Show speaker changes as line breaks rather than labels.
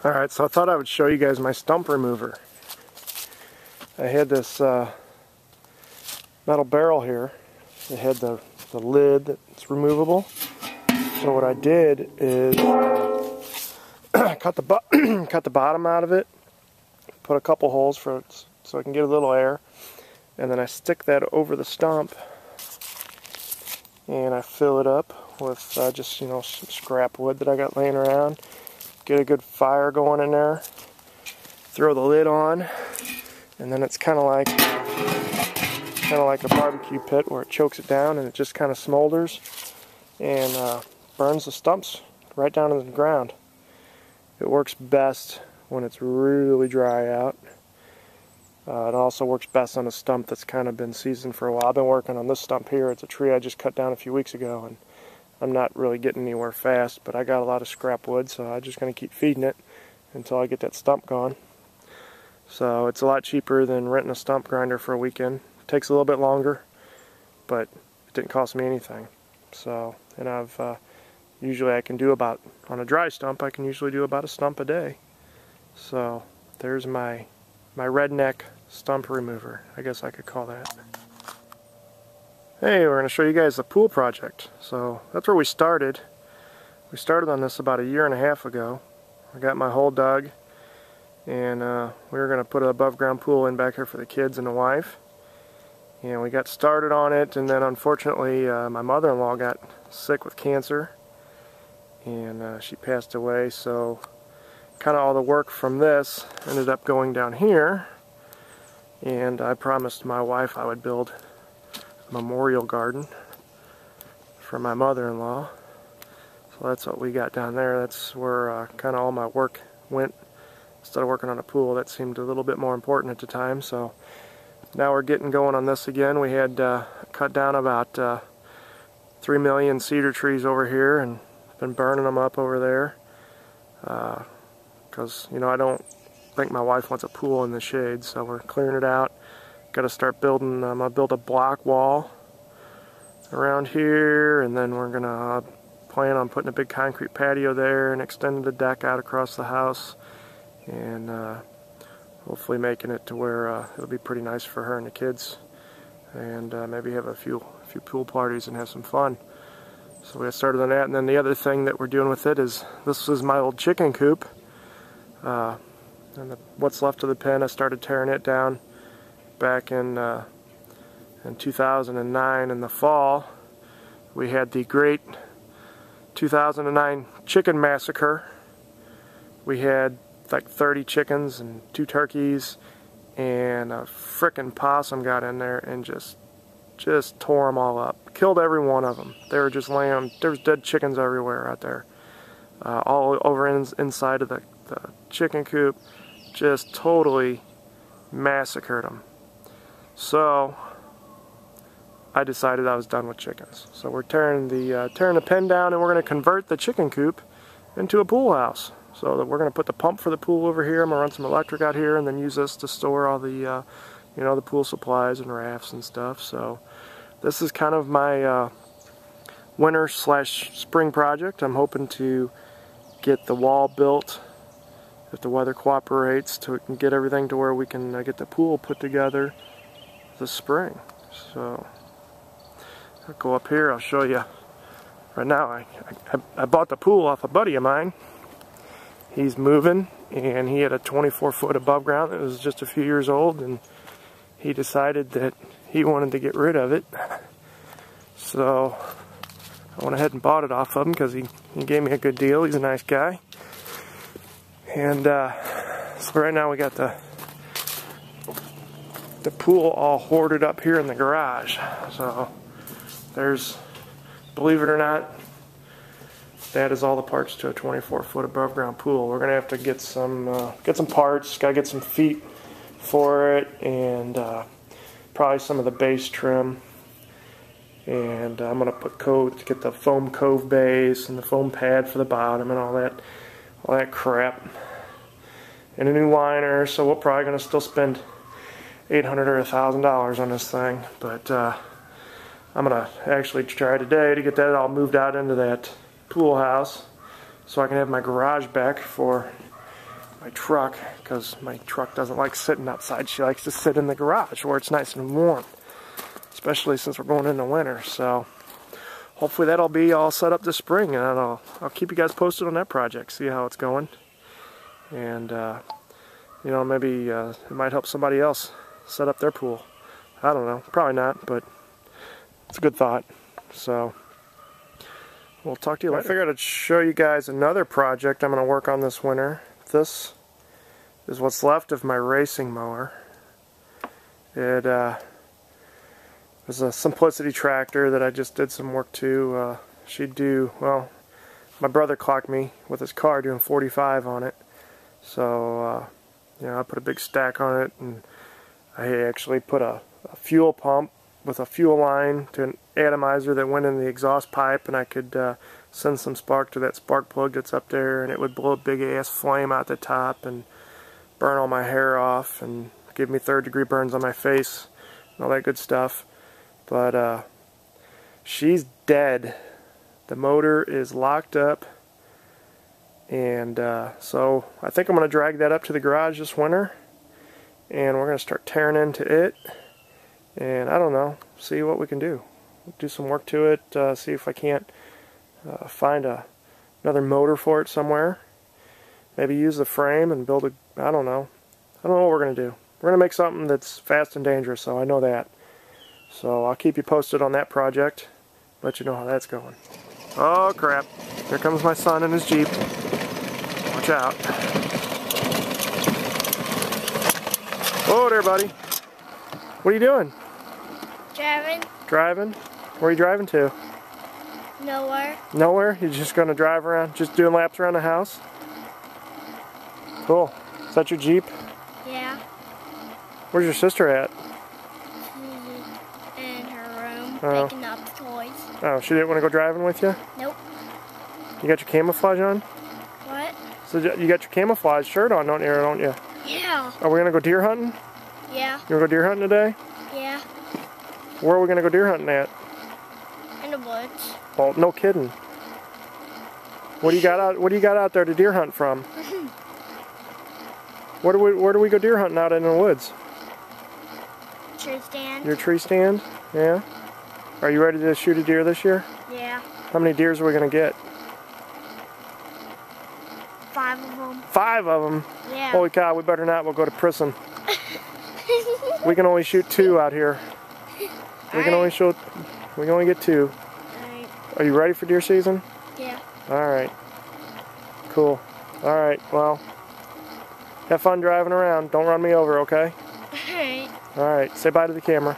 Alright, so I thought I would show you guys my stump remover. I had this metal barrel here. It had the lid that's removable. So what I did is cut the bottom out of it, put a couple holes for it so I can get a little air, and then I stick that over the stump and I fill it up with just some scrap wood that I got laying around. Get a good fire going in there, throw the lid on, and then it's kind of like a barbecue pit where it chokes it down and it just kind of smolders and burns the stumps right down to the ground. It works best when it's really dry out. It also works best on a stump that's kind of been seasoned for a while. I've been working on this stump here. It's a tree I just cut down a few weeks ago, and I'm not really getting anywhere fast, but I got a lot of scrap wood, so I'm just going to keep feeding it until I get that stump gone. So it's a lot cheaper than renting a stump grinder for a weekend. It takes a little bit longer, but it didn't cost me anything. So, and usually I can do about, on a dry stump, I can usually do about a stump a day. So there's my Redneck stump remover, I guess I could call that. Hey, we're going to show you guys the pool project. So that's where we started. We started on this about 1.5 years ago. I got my hole dug, and we were going to put an above ground pool in back here for the kids and the wife. And we got started on it, and then unfortunately my mother-in-law got sick with cancer, and she passed away, so kind of all the work from this ended up going down here, and I promised my wife I would build memorial garden for my mother-in-law. So that's what we got down there. That's where kind of all my work went. Instead of working on a pool, that seemed a little bit more important at the time. So now we're getting going on this again. We had cut down about 3 million cedar trees over here and been burning them up over there because I don't think my wife wants a pool in the shade, so we're clearing it out. Got to start building. I'm gonna build a block wall around here, and then we're gonna plan on putting a big concrete patio there and extending the deck out across the house, and hopefully making it to where it'll be pretty nice for her and the kids, and maybe have a few pool parties and have some fun. So we got started on that, and then the other thing that we're doing with it is this is my old chicken coop, and what's left of the pen. I started tearing it down back in 2009 in the fall. We had the great 2009 chicken massacre. We had like 30 chickens and 2 turkeys, and a frickin' possum got in there and just tore them all up. Killed every one of them. They were just laying, there was dead chickens everywhere out there. All over inside of the chicken coop. Just totally massacred them. So I decided I was done with chickens. So we're tearing the pen down, and we're going to convert the chicken coop into a pool house. So that we're going to put the pump for the pool over here. I'm going to run some electric out here, and then use this to store all the the pool supplies and rafts and stuff. So this is kind of my winter/spring project. I'm hoping to get the wall built if the weather cooperates, to get everything to where we can get the pool put together this spring. So I'll go up here. I'll show you. Right now I bought the pool off a buddy of mine. He's moving, and he had a 24-foot above ground that was just a few years old, and he decided that he wanted to get rid of it. So I went ahead and bought it off of him because he gave me a good deal. He's a nice guy. And so right now we got the pool all hoarded up here in the garage. So there's, believe it or not, that is all the parts to a 24-foot above ground pool. We're gonna have to get some parts. Gotta get some feet for it, and probably some of the base trim. And I'm gonna get the foam cove base and the foam pad for the bottom and all that crap, and a new liner. So we're probably gonna still spend $800 or $1,000 on this thing, but I'm gonna actually try today to get that all moved out into that pool house, so I can have my garage back for my truck, because my truck doesn't like sitting outside. She likes to sit in the garage where it's nice and warm, especially since we're going into winter. So hopefully that'll be all set up this spring, and I'll keep you guys posted on that project, see how it's going. And you know, maybe it might help somebody else set up their pool. I don't know, probably not, but it's a good thought. So we'll talk to you later. I figured I'd show you guys another project I'm going to work on this winter. This is what's left of my racing mower. It was a Simplicity tractor that I just did some work to. She'd do, well, my brother clocked me with his car doing 45 on it. So, you know, I put a big stack on it, and I actually put a fuel pump with a fuel line to an atomizer that went in the exhaust pipe, and I could send some spark to that spark plug that's up there, and it would blow a big ass flame out the top and burn all my hair off and give me third-degree burns on my face and all that good stuff. But she's dead. The motor is locked up, and so I think I'm going to drag that up to the garage this winter, and we're going to start tearing into it, and I don't know, see what we can do. Do some work to it, see if I can't find another motor for it somewhere. Maybe use the frame and build a, I don't know what we're going to do. We're going to make something that's fast and dangerous, so I know that. So I'll keep you posted on that project, let you know how that's going. Oh crap, here comes my son in his Jeep. Watch out. Oh there, buddy. What are you doing?
Driving.
Driving? Where are you driving to?
Nowhere.
Nowhere? You're just going to drive around, just doing laps around the house? Cool. Is that your Jeep?
Yeah.
Where's your sister at?
She's in her room, picking up toys.
Oh, she didn't want to go driving with you?
Nope.
You got your camouflage on?
What?
So you got your camouflage shirt on, don't you?
Yeah.
Are we going to go deer hunting?
Yeah.
You want to go deer hunting today?
Yeah.
Where are we going to go deer hunting at?
In the woods.
Well, no kidding. What do you got out there to deer hunt from? Where do we go deer hunting out in the woods?
Tree stand.
Your tree stand? Yeah. Are you ready to shoot a deer this year?
Yeah.
How many deers are we going to get?
5 of them.
5 of them?
Yeah.
Holy cow, we better not. We'll go to prison. We can only shoot 2 out here. We can only get 2.
Alright.
Are you ready for deer season?
Yeah.
Alright. Cool. Alright, well, have fun driving around. Don't run me over, okay?
Alright.
Alright, say bye to the camera.